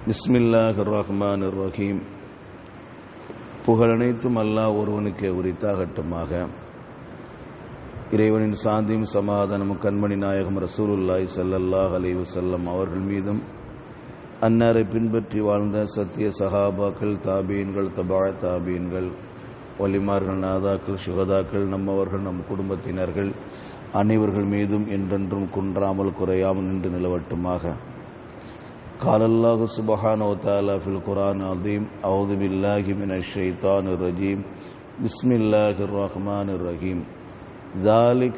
பிஸ்மில்லாஹிர் ரஹ்மானிர் ரஹீம். புகழனைத்தும் அல்லாஹ் ஒருவனுக்கு உரித்தாகட்டுமாக. இறைவனின் சாந்தியும் சமாதானமும் கண்மணி நாயகம் ரசூலுல்லாஹி ஸல்லல்லாஹு அலைஹி வஸல்லம் அவர்கள் மீதும், அன்னாரை பின்பற்றி வாழ்ந்த சத்திய சஹாபாக்கள், தாபீன்கள், தபா தாபீன்கள், வலிமார்கள், நாதாக்கள், சுகதாக்கள், நம்மவர்கள், நம் குடும்பத்தினர்கள் அனைவர்கள் மீதும் என்றென்றும் குன்றாமல் குறையாமல் நின்று நிலவட்டுமாக. قال الله سبحانه وتعالى في القرآن العظيم: أعوذ بالله من الشيطان الرجيم بسم الله الرحمن الرحيم ذلك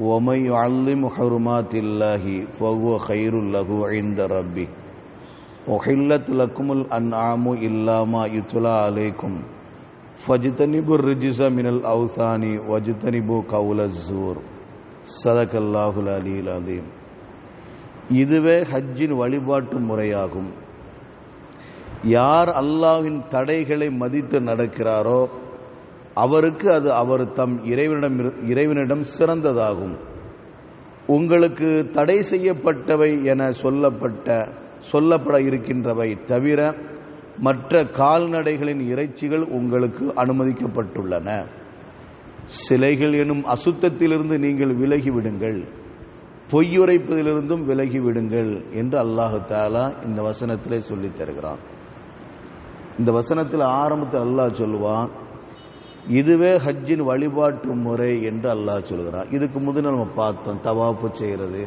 ومن يعظم حرمات الله فهو خير له عند ربه أحلت لكم الأنعام إلا ما يتلى عليكم فاجتنبوا الرجس من الأوثان واجتنبوا قول الزور صدق الله العلي العظيم. இதுவே ஹஜ்ஜின் வழிபாட்டு முறையாகும். யார் அல்லாஹ்வின் தடைகளை மதித்து நடக்கிறாரோ அவருக்கு அது அவர் தம் இறைவனிடம் சிறந்ததாகும். உங்களுக்கு தடை செய்யப்பட்டவை என சொல்லப்பட இருக்கின்றவை தவிர மற்ற கால்நடைகளின் இறைச்சிகள் உங்களுக்கு அனுமதிக்கப்பட்டுள்ளன. சிலைகள் எனும் அசுத்தத்திலிருந்து நீங்கள் விலகிவிடுங்கள், பொய்யுரைப்பதிலிருந்தும் விலகிவிடுங்கள் என்று அல்லாஹு தஆலா இந்த வசனத்திலே சொல்லித் தருகிறான். இந்த வசனத்தில் ஆரம்பத்தில் அல்லாஹ் சொல்லுவான், இதுவே ஹஜ்ஜின் வழிபாட்டு முறை என்று அல்லாஹ் சொல்கிறான். இதுக்கு முதல்ல நம்ம பார்த்தோம், தவாஃபு செய்கிறது,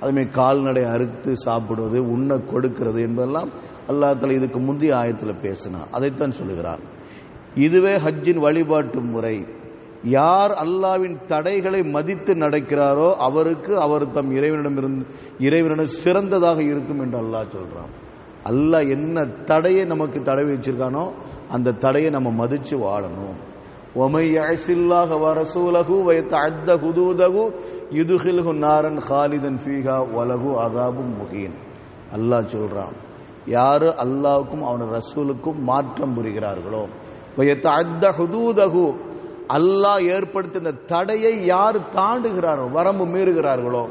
அதுமாதிரி கால்நடை அறுத்து சாப்பிடுவது, உண்ண கொடுக்கிறது என்பதெல்லாம் அல்லாஹ் தஆலா இதுக்கு முந்தைய ஆயத்தில் பேசினான். அதைத்தான் சொல்லுகிறான். இதுவே ஹஜ்ஜின் வழிபாட்டு முறை. யார் அல்லாஹ்வின் தடைகளை மதித்து நடக்கிறாரோ அவருக்கு அவர் தம் இறைவனிடம் சிறந்ததாக இருக்கும் என்று அல்லாஹ் சொல்றான். அல்லாஹ் என்ன தடையை நமக்கு தடை வச்சிருக்கானோ அந்த தடையை நம்ம மதிச்சு வாழணும். وَمَن يَعْصِ اللَّهَ وَرَسُولَهُ وَيَتَعَدَّ حُدُودَهُ يُدْخِلْهُ نَارًا خَالِدًا فِيهَا وَلَهُ عَذَابٌ مُهِينٌ. அல்லாஹ் சொல்றான், யாரு அல்லாஹ்வுக்கும் அவன் ரசூலுக்கும் மாற்றம் புரிகிறார்களோ, وَيَتَعَدَّ حُدُودَهُ அல்லாஹ் ஏற்படுத்தின தடையை யார் தாண்டுகிறாரோ, வரம்பு மீறுகிறார்களோ,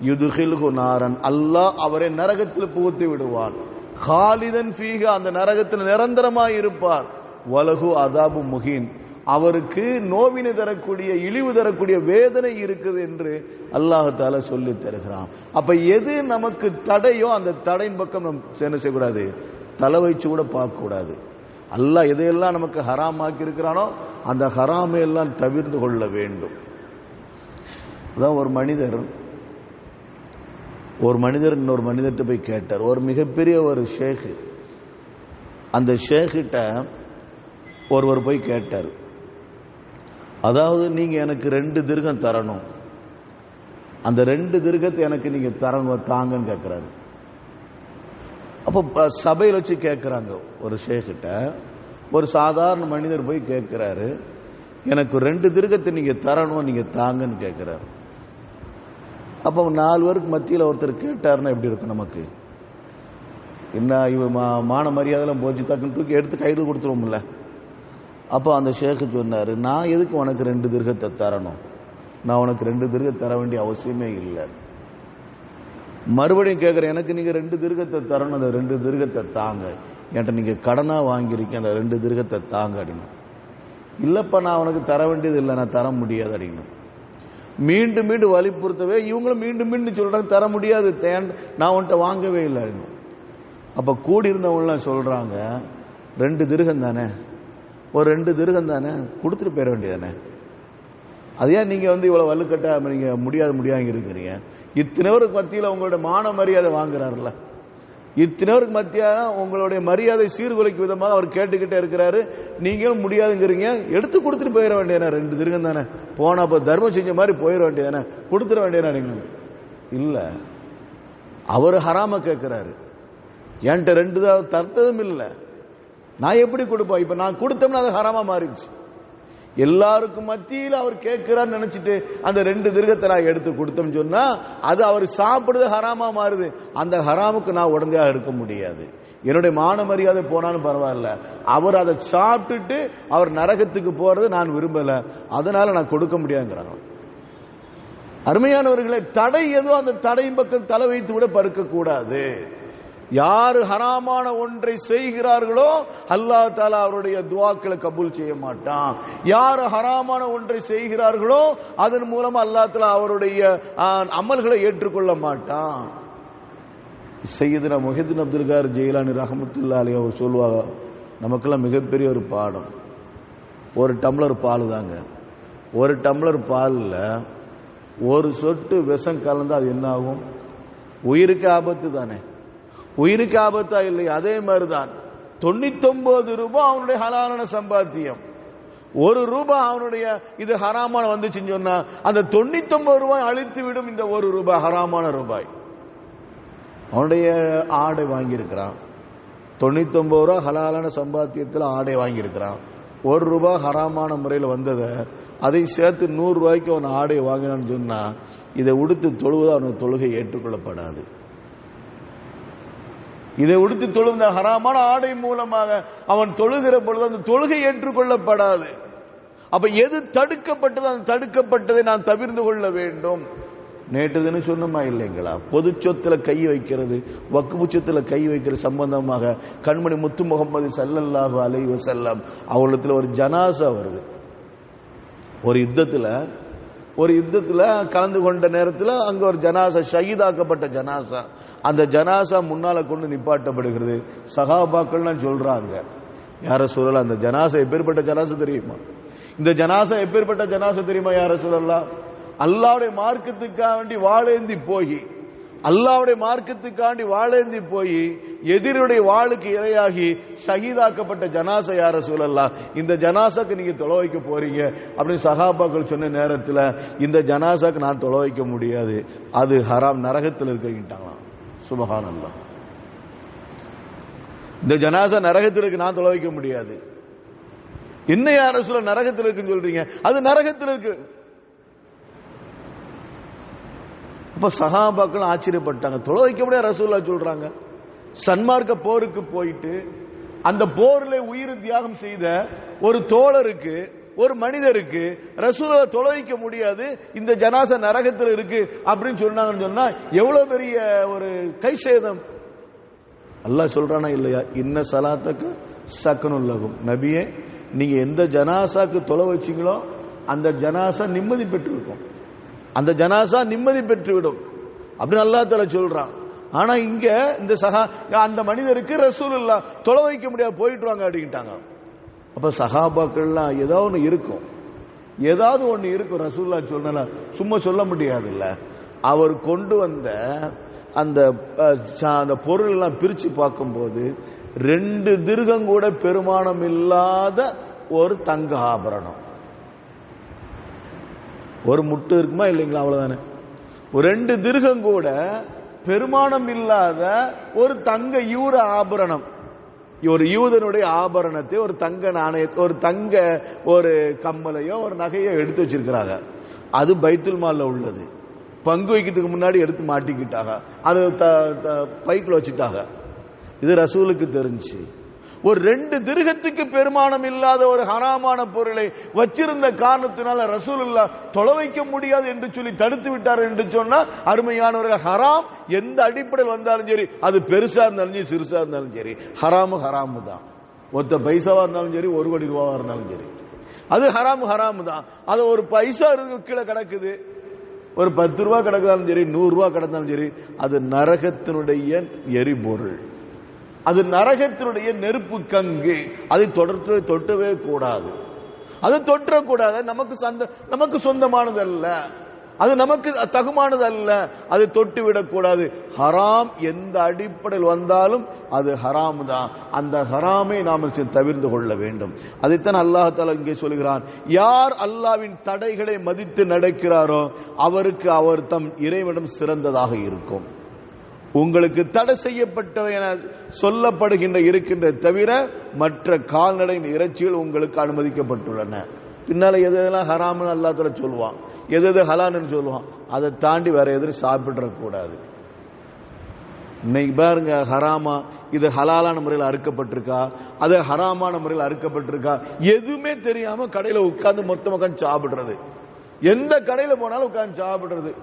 யுதுகில்ஹு நாரன் அல்லாஹ் அவரை நரகத்தில் புகுத்தி விடுவான். ஹாலிதன் ஃபீஹா அந்த நரகத்தில் நிரந்தரமாய் இருப்பார். வலகு அதாபு முஹீன் அவருக்கு நோவினை தரக்கூடிய, இழிவு தரக்கூடிய வேதனை இருக்குது என்று அல்லாஹ் தஆலா சொல்லி தருகிறான். அப்ப எது நமக்கு தடையோ அந்த தடையின் பக்கம் நம்ம என்ன செய்யக்கூடாது, தலை வச்சு கூட பார்க்க கூடாது. அல்லாஹ் எதையெல்லாம் நமக்கு ஹராமாக்கி இருக்கிறானோ அந்த ஹராமை எல்லாம் தவிர்த்து கொள்ள வேண்டும். அதான் ஒரு மனிதர் இன்னொரு மனிதர்கிட்ட போய் கேட்டார். ஒரு மிகப்பெரிய ஒரு ஷேக், அந்த ஷேக்கிட்ட ஒருவர் போய் கேட்டார், அதாவது நீங்க எனக்கு 2 திர்கம் தரணும், அந்த 2 திர்கத்தை எனக்கு நீங்க தரணும் தாங்கன்னு கேட்கிறாரு. அப்போ சபையில் வச்சு கேட்குறாங்க, ஒரு ஷேக்கிட்ட ஒரு சாதாரண மனிதர் போய் கேட்குறாரு, எனக்கு 2 திர்கத்தை நீங்கள் தரணும், நீங்கள் தாங்கன்னு கேட்குறாரு. அப்போ 4 பேருக்கு மத்தியில் ஒருத்தர் கேட்டாருன்னா எப்படி இருக்கும் நமக்கு? என்ன இவ மான மரியாதைலாம் போச்சு, டக்குன்னு தூக்கி எடுத்து கையில் கொடுத்துருவோம்ல. அப்போ அந்த ஷேக்கு சொன்னார், நான் எதுக்கு உனக்கு 2 திர்கத்தை தரணும், நான் உனக்கு 2 திர்கத்தை தர வேண்டிய அவசியமே இல்லை. மறுபடியும் கேட்குறேன், எனக்கு நீங்கள் 2 திர்கத்தை தரணும், அந்த 2 திர்கத்தை தாங்க, என்கிட்ட நீங்கள் கடனாக வாங்கியிருக்கீங்க, அந்த 2 திர்கத்தை தாங்க அப்படின்னு. இல்லைப்பா நான் உனக்கு தர வேண்டியது இல்லை, நான் தர முடியாது அப்படின்னு மீண்டும் மீண்டும் வலியுறுத்தவே இவங்களும் மீண்டும் மீண்டும் சொல்கிறாங்க, தர முடியாது, நான் உன்கிட்ட வாங்கவே இல்லை அப்படின்னு. அப்போ கூடியிருந்தவங்களாம் சொல்கிறாங்க, 2 திர்கம் தானே, ஒரு 2 திர்கம் தானே, கொடுத்துட்டு போயிட வேண்டியதானே, அது ஏன் நீங்கள் இவ்வளோ வலுக்கட்டா நீங்கள் முடியாது இருக்கிறீங்க? இத்தனைவருக்கு மத்தியில் உங்களுடைய மான மரியாதை வாங்குறாருல்ல, இத்தனைவருக்கு மத்தியாக உங்களுடைய மரியாதை சீர்குலைக்கும் விதமாக அவர் கேட்டுக்கிட்டே இருக்கிறாரு, நீங்களும் முடியாதுங்கிறீங்க, எடுத்து கொடுத்துட்டு போயிட வேண்டியதானே, 2 திர்கம் தானே, போனா அப்போ தர்மம் செஞ்ச மாதிரி போயிட வேண்டியதானே, கொடுத்துட வேண்டியதானே நீங்கள்? இல்லை, அவர் ஹராம கேட்கிறாரு, என்கிட்ட 2 தான் தர்த்ததும் இல்லை, நான் எப்படி கொடுப்பேன்? இப்போ நான் கொடுத்தோம்னா அது ஹராமா மாறிடுச்சு. எல்லாருக்கும் மத்தியில் அவர் கேட்கிறார் நினைச்சிட்டு அந்த 2 திர்கத்தை நான் எடுத்து கொடுத்தோம் சொன்னா அது அவர் சாப்பிடுறது ஹராமா மாறுது. அந்த ஹராமுக்கு நான் உடந்தையாக இருக்க முடியாது. என்னுடைய மான மரியாதை போனாலும் பரவாயில்ல, அவர் அதை சாப்பிட்டுட்டு அவர் நரகத்துக்கு போறது நான் விரும்பல, அதனால நான் கொடுக்க முடியாதுங்கிறாங்க. அருமையானவர்களை, தடை ஏதோ அந்த தடையின் பக்கம் தலை வைத்து கூட படுக்க கூடாது. யாரு ஹராமான ஒன்றை செய்கிறார்களோ அல்லாஹ் தஆலா அவருடைய துஆக்களை கபூல் செய்ய மாட்டான். யாரு ஹராமான ஒன்றை செய்கிறார்களோ அதன் மூலமா அல்லாஹ் தஆலா அவருடைய அமல்களை ஏற்றுக்கொள்ள மாட்டான். சையதுனா முஹிதீன் அப்துல் கார் ஜெயிலானி ரஹ்மத்துல்லாஹி அலைஹி அவர் சொல்லுவாங்க, நமக்கெல்லாம் மிகப்பெரிய ஒரு பாடம். ஒரு டம்ளர் பால் தாங்க, ஒரு டம்ளர் பாலில் ஒரு சொட்டு விஷம் கலந்தா அது என்ன ஆகும்? உயிருக்கு ஆபத்து தானே, உயிருக்கு ஆபத்தா இல்லையா? அதே மாதிரிதான் 99 ரூபாய் அவனுடைய ஹலாலான சம்பாத்தியம், ₹1 அவனுடைய இது ஹராமான வந்துச்சுன்னு சொன்னா அந்த 99 ரூபாய் அழித்து விடும் இந்த ₹1 ஹராமான ரூபாய். அவனுடைய ஆடை வாங்கியிருக்கிறான், 99 ரூபாய் ஹலாலான சம்பாத்தியத்தில் ஆடை வாங்கியிருக்கிறான். ₹1 ஹராமான முறையில் வந்ததை அதை சேர்த்து 100 ரூபாய்க்கு அவன் ஆடை வாங்கினான்னு சொன்னா இதை உடுத்து தொழுவது அவனுக்கு தொழுகை ஏற்றுக்கொள்ளப்படாது. இதை உடுத்து தொழுந்த ஹராமான ஆடை மூலமாக அவன் தொழுகிற பொழுது அந்த தொழுகை ஏற்றுக்கொள்ளப்படாது. அப்ப எது தடுக்கப்பட்டது அந்த தடுக்கப்பட்டதை நான் தவிர்த்து கொள்ள வேண்டும். நேற்று தினம் சொன்னமா இல்லைங்களா, பொது சொத்துல கை வைக்கிறது, வக்ஃபு சொத்துல கை வைக்கிற சம்பந்தமாக கண்மணி முத்து முகமது ஸல்லல்லாஹு அலைஹி வஸல்லம் அவங்களத்துல ஒரு ஜனாசா வருது. ஒரு யுத்தத்துல கலந்து கொண்ட நேரத்தில் அங்க ஒரு ஜனாசா, ஷஹீதாக்கப்பட்ட ஜனாசா, அந்த ஜனாசா முன்னால கொண்டு நிப்பாட்டப்படுகிறது. சஹாபாக்கள்லாம் சொல்றாங்க, யார சொல்லலாம், அந்த ஜனாசா எப்பேற்பட்ட ஜனாசா தெரியுமா? இந்த ஜனாசா எப்பேற்பட்ட ஜனாசா தெரியுமா யார சொல்லலாம்? அல்லாஹ்வுடைய மார்க்கத்துக்காக வேண்டி வாளேந்தி போய், அல்லாஹ்வுடைய மார்க்கத்துக்காண்டி வாளேந்தி போய் எதிரியுடைய வாளுக்கு இரையாகி ஷஹீதாக்கப்பட்ட ஜனாசா யார சொல்லலாம். இந்த ஜனாசாக்கு நீங்க தொலை வைக்க போறீங்க அப்படின்னு சஹாபாக்கள் சொன்ன நேரத்தில் இந்த ஜனாசாக்கு நான் தொலை வைக்க முடியாது, அது ஹராம், நரகத்தில் இருக்கிட்டாங்களாம். சுப்ஹானல்லாஹ். இந்த ஜனாசா நரகத்தில் இருக்கு, நான் தொலை வைக்க முடியாது. என்ன யார சொல்ல நரகத்தில் இருக்குன்னு சொல்றீங்க? அது நரகத்தில் இருக்கு. அப்ப சஹாபாக்கள் ஆச்சரியப்பட்டாங்க, தொலை வைக்க முடியாது ரசூலுல்லாஹ் சொல்றாங்க. சன்மார்க்க போருக்கு போயிட்டு அந்த போர்ல உயிர் தியாகம் செய்த ஒரு தோழருக்கு, ஒரு மனிதருக்கு ரசூலுல்லாஹ் தொலை வைக்க முடியாது, இந்த ஜனாசா நரகத்தில் இருக்கு அப்படின்னு சொன்னாங்கன்னு சொன்னா எவ்வளவு பெரிய ஒரு கை சேதம். அல்லாஹ் சொல்றானா இல்லையா, இன்ன ஸலாத்தக ஸகனுல் லஹும், நபியே நீங்க எந்த ஜனாசாக்கு தொலை வச்சீங்களோ அந்த ஜனாசா நிம்மதி பெற்றிருக்கும், அந்த ஜனாசா நிம்மதி பெற்றுவிடும் அப்படின்னு அல்லாஹ் தஆலா சொல்றான். ஆனா இங்க இந்த அந்த மனிதருக்கு ரசூலுல்லாஹ் தொலை வைக்க முடியாது, போயிட்டு வாங்க அப்படின்ட்டாங்க. அப்ப சஹாபாக்கள்லாம் ஏதாவது ஒன்று இருக்கும், ஏதாவது ஒன்று இருக்கும். ரசூலுல்லாஹ் சொன்னா சும்மா சொல்ல முடியாது இல்ல. அவர் கொண்டு வந்த அந்த பொருள் எல்லாம் பிரிச்சு பார்க்கும்போது 2 திர்ஹம் கூட பெருமானம் இல்லாத ஒரு தங்க ஆபரணம், ஒரு முட்டு இருக்குமா இல்லைங்களா, அவ்வளவுதானே. ஒரு 2 திர்ஹம் கூட பெருமானம் இல்லாத ஒரு தங்க யூர ஆபரணம், ஒரு யூதனுடைய ஆபரணத்தை, ஒரு தங்க நாணயத்தை, ஒரு தங்க ஒரு கம்மலையோ ஒரு நகையோ எடுத்து வச்சிருக்கிறாங்க. அது பைத்துல் மால்ல உள்ளது. பங்கு வைக்கிறதுக்கு முன்னாடி எடுத்து மாட்டிக்கிட்டாங்க, அது பைக்குள்ள வச்சுட்டாங்க. இது ரசூலுக்கு தெரிஞ்சு. ஒரு 2 திர்ஹத்துக்கு பெருமானம் இல்லாத ஒரு ஹராமான பொருளை வச்சிருந்த காரணத்தினால ரசூலுல்லாஹ் தொலை வைக்க முடியாது என்று சொல்லி தடுத்து விட்டார் என்று சொன்னா, அருமையானவர்கள், ஹராம் எந்த அடிப்படையில் வந்தாலும் சரி, அது பெருசா இருந்தாலும் சரி சிறுசா இருந்தாலும் சரி, ஹராமு தான். ஒத்த பைசாவா இருந்தாலும் சரி, 1 கோடி ரூபாவா இருந்தாலும் சரி, அது ஹராமு தான். அது ஒரு பைசா கீழே கிடக்குது, ஒரு 10 ரூபாய் கிடக்குதாலும் சரி, 100 ரூபாய் கிடந்தாலும் சரி, அது நரகத்தினுடைய எரிபொருள், அது நரகத்தினுடைய நெருப்பு கங்கு. அதை தொட்டவே கூடாது, அது தொற்றக்கூடாது. நமக்கு சொந்தமானது அல்ல, அது நமக்கு தகுமானது அல்ல, அது தொட்டு விடக்கூடாது. ஹராம் எந்த அடிப்படையில் வந்தாலும் அது ஹராம் தான். அந்த ஹராமை நாம் தவிர்த்து கொள்ள வேண்டும். அதைத்தான் அல்லாஹ் தஆலா இங்கே சொல்கிறான், யார் அல்லாஹ்வின் தடைகளை மதித்து நடக்கிறாரோ அவருக்கு அவர் தம் இறைவனிடம் சிறந்ததாக இருக்கும். உங்களுக்கு தடை செய்யப்பட்டவை என சொல்லப்படுகின்ற இருக்கின்ற தவிர மற்ற கால்நடை இறைச்சிகள் உங்களுக்கு அனுமதிக்கப்பட்டுள்ளன. பின்னால எதெல்லாம் ஹராம்னு அல்லாஹ் தஆலா சொல்லுவான், எது ஹலால்னு சொல்லுவான், அதை தாண்டி வேற எதுவும் சாப்பிடக்கூடாது. இன்னைக்கு பாருங்க, ஹராமா இது ஹலாலான முறையில் அறுக்கப்பட்டிருக்கா, அது ஹராமான முறையில் அறுக்கப்பட்டிருக்கா, எதுவுமே தெரியாம கடையில உட்கார்ந்து மொத்தம் உட்காந்து சாப்பிடுறது. எந்த கடையில போனாலும் உட்கார்ந்து சாப்பிடுறது.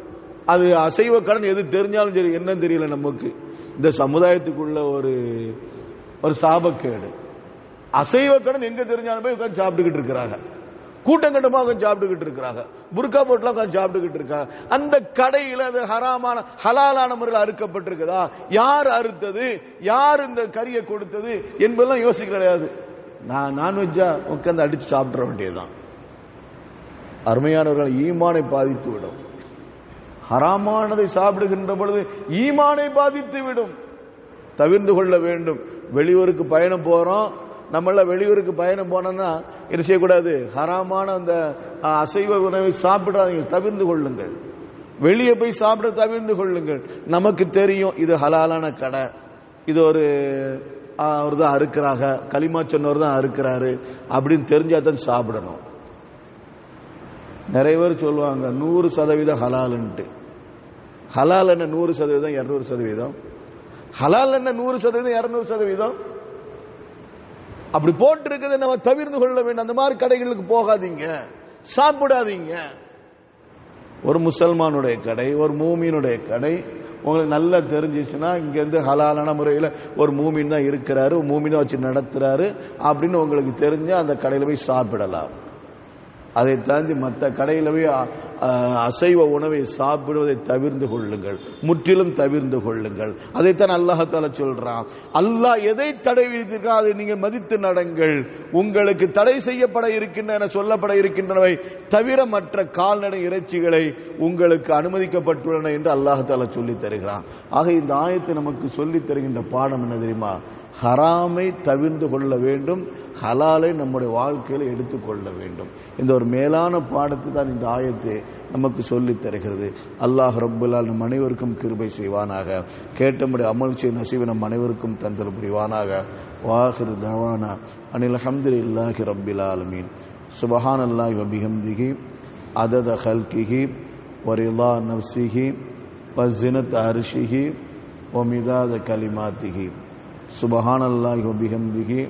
அது அசைவ கடன் எது தெரிஞ்சாலும் சரி, என்ன தெரியல நமக்கு, இந்த சமுதாயத்துக்குள்ள ஒரு சாபக்கேடு. அசைவ கடன் எங்க தெரிஞ்சாலும் போய் உட்காந்து சாப்பிட்டுக்கிட்டு இருக்கிறாங்க, கூட்டம் கட்டமா உட்காந்து சாப்பிட்டுக்கிட்டு இருக்கிறாங்க, புர்கா போட்டுலாம் உட்காந்து சாப்பிட்டுக்கிட்டு இருக்காங்க. அந்த கடையில அது ஹராமான ஹலாலான முறையில் அறுக்கப்பட்டிருக்குதா, யார் அறுத்தது, யார் இந்த கறியை கொடுத்தது என்பதெல்லாம் யோசிக்க கிடையாது. நான் நான்வெஜ்ஜா உட்காந்து அடிச்சு சாப்பிட வேண்டியதுதான். அருமையானவர்கள், ஈமானை பாதித்து விடும். ஹராமானதை சாப்பிடுகின்ற பொழுது ஈமானை பாதித்து விடும். தவிர்த்து கொள்ள வேண்டும். வெளியூருக்கு பயணம் போறோம், நம்மள வெளியூருக்கு பயணம் போனோம்னா என்ன செய்யக்கூடாது, ஹராமான அந்த அசைவ உணவை சாப்பிடாதீங்க, தவிர்த்து கொள்ளுங்கள். வெளியே போய் சாப்பிட தவிர்த்து கொள்ளுங்கள். நமக்கு தெரியும் இது ஹலாலான கடை, இது ஒரு தான் அறுக்கிறாங்க, களிமா சொன்னவர் தான் அறுக்கிறாரு அப்படின்னு தெரிஞ்சாதான் சாப்பிடணும். நிறைய பேர் சொல்லுவாங்க 100% ஹலால்ன்ட்டு. ஹலால் என்ன 100%, 200%? ஹலால் என்ன 100%, 200%? அப்படி போட்டு இருக்கிறத நம்ம தவிர்த்து கொள்ள வேண்டும். அந்த மாதிரி கடைகளுக்கு போகாதீங்க, சாப்பிடாதீங்க. ஒரு முசல்மானுடைய கடை, ஒரு மூமினுடைய கடை உங்களுக்கு நல்லா தெரிஞ்சிச்சுன்னா, இங்க இருந்து ஹலாலான முறையில் ஒரு மூமின் தான் இருக்கிறாரு, மூமினை வச்சு நடத்துறாரு அப்படின்னு உங்களுக்கு தெரிஞ்ச அந்த கடையில் போய் சாப்பிடலாம். அதை தாண்டி மற்ற கடையில் போய் அசைவ உணவை சாப்பிடுவதை தவிர்த்து கொள்ளுங்கள், முற்றிலும் தவிர்த்து கொள்ளுங்கள். அதைத்தான் அல்லாஹ்தாலா சொல்றான். அல்லாஹ் எதை தடை விதித்திருக்கோ அதை நீங்கள் மதித்து நடங்கள். உங்களுக்கு தடை செய்யப்பட இருக்கின்றன, சொல்லப்பட இருக்கின்றனவை தவிர மற்ற கால்நடை இறைச்சிகளை உங்களுக்கு அனுமதிக்கப்பட்டுள்ளன என்று அல்லாஹ்தாலா சொல்லி தருகிறான். ஆக இந்த ஆயத்தை நமக்கு சொல்லி தருகின்ற பாடம் என்ன தெரியுமா? ஹராமை தவிர்த்து கொள்ள வேண்டும், ஹலாலை நம்முடைய வாழ்க்கையில் எடுத்துக்கொள்ள வேண்டும். இந்த ஒரு மேலான பாடத்தை தான் இந்த ஆயத்தை நமக்கு சொல்லித் தருகிறது. அல்லாஹ் ரப்புல் ஆலமீன் நம் அனைவருக்கும் கிருபை செய்வானாக. கேட்டபடி அமல் செய்ய நசீபை நம் அனைவருக்கும் தந்தல் புரிவானாக. வாஹிரு தவானா அனில் ஹம்துலில்லாஹி ரப்பில் ஆலமீன். சுப்ஹானல்லாஹி வ பிஹம்திஹி அதத ஹல்கிஹி வ ரிலா நஃப்ஸிஹி வ ஸினத் அர்ஷிஹி வ மிதாத கலிமாத்திஹி. சுப்ஹானல்லாஹி வ பிஹம்திஹி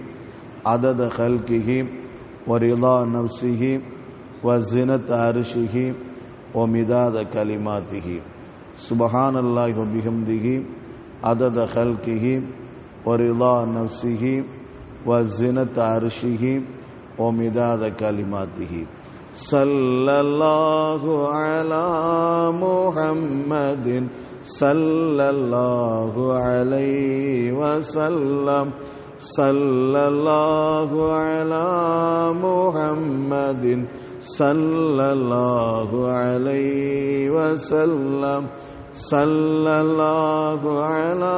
அதத ஹல்கிஹி வ ரிலா நஃப்ஸிஹி வ ஸினத் அர்ஷிஹி வ மிதாத கலிமாத்திஹி. சுப்ஹானல்லாஹி வ பிஹம்திஹி அதத ஹல்கிஹி வ ரிலா நஃப்ஸிஹி வ ஸினத் அர்ஷிஹி வ மிதாத கலிமாத்திஹி. ஸல்லல்லாஹு அலா முஹம்மதின் ஸல்லல்லாஹு அலைஹி வஸல்லம். ஸல்லல்லாஹு அலா முஹம்மதின் ஸல்லல்லாஹு அலைஹி வஸல்லம். ஸல்லல்லாஹு அலா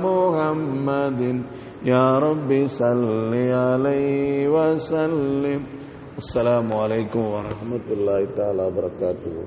முஹம்மதின் யா ரப்பி ஸல்லி அலைஹி வஸல்லிம். அஸ்ஸலாமு அலைக்கும் வரஹ்மத்துல்லாஹி தஆலா வபரகாத்துஹு.